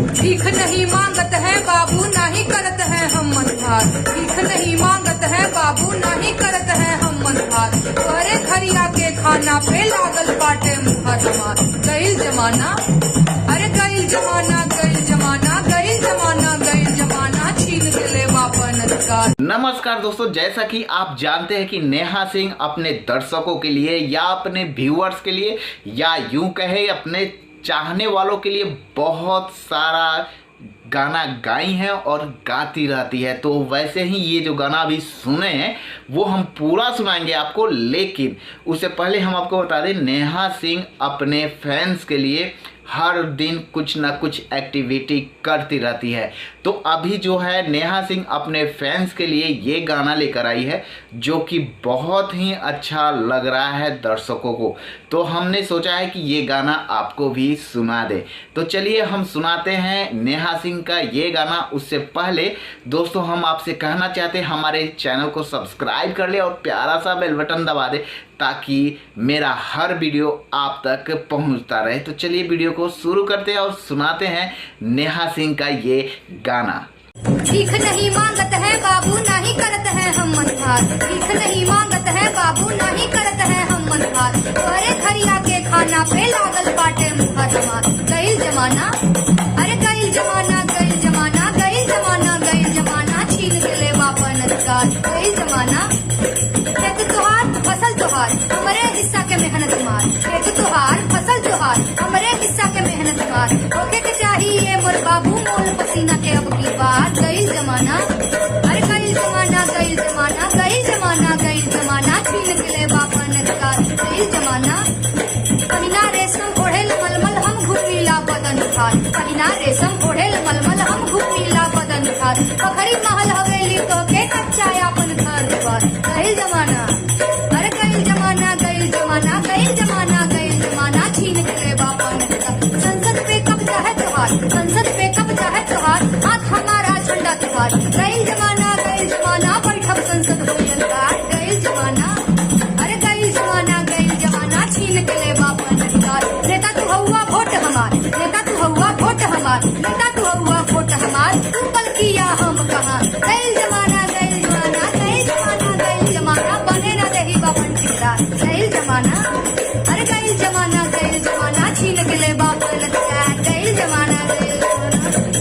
भीख नहीं मांगत है बाबू नहीं करत है हम मनभार। भीख नहीं मांगत है बाबू नहीं करत है हम मनभार। अरे घरिया के खाना पे लागल बाटे मुहर हमार। गइल जमाना, अरे गइल जमाना, गइल जमाना, गइल जमाना, गइल जमाना, छीन ले वापन अधिकार। नमस्कार दोस्तों, जैसा कि आप जानते हैं कि नेहा सिंह अपने दर्शकों के लिए या अपने व्यूअर्स के लिए या यूं कहे अपने चाहने वालों के लिए बहुत सारा गाना गाई है और गाती रहती है। तो वैसे ही ये जो गाना अभी सुने हैं वो हम पूरा सुनाएंगे आपको, लेकिन उससे पहले हम आपको बता दें नेहा सिंह अपने फैंस के लिए हर दिन कुछ ना कुछ एक्टिविटी करती रहती है। तो अभी जो है नेहा सिंह अपने फैंस के लिए ये गाना लेकर आई है जो कि बहुत ही अच्छा लग रहा है दर्शकों को। तो हमने सोचा है कि ये गाना आपको भी सुना दे। तो चलिए हम सुनाते हैं नेहा सिंह का ये गाना। उससे पहले दोस्तों हम आपसे कहना चाहते हैं हमारे चैनल को सब्सक्राइब कर ले और प्यारा सा बेल बटन दबा दे ताकि मेरा हर वीडियो आप तक पहुंचता रहे। तो चलिए वीडियो को शुरू करते हैं और सुनाते हैं नेहा सिंह का ये गाना। भीख नहीं मांगत है बाबू नहीं करत है हम मनभार। भीख नहीं मांगत है बाबू नहीं करत है हम मनभार। अरे घरिया के खाना पे लागल बाटे मुहर हमार। गइल जमाना, अरे गइल जमाना, गइल जमाना, गइल जमाना, गइल जमाना, छीन ले वापन अधिकार। गइल जमाना, खेत तुहार फसल तुहार हमरे हिस्सा के मेहनत मार। खेत तुहार फसल तुहार हमरे हिस्सा के मेहनत मार। होके के चाहिए मोर बाबू मोल पसीना के अब की बात। गइल जमाना, अरे गइल जमाना, गइल जमाना, गइल जमाना, गइल जमाना, छीन ले वापन अधिकार। गइल जमाना, पहिना रेशम ओढ़े मलमल हम घुर्रीला बदन उठार। पहिना रेशम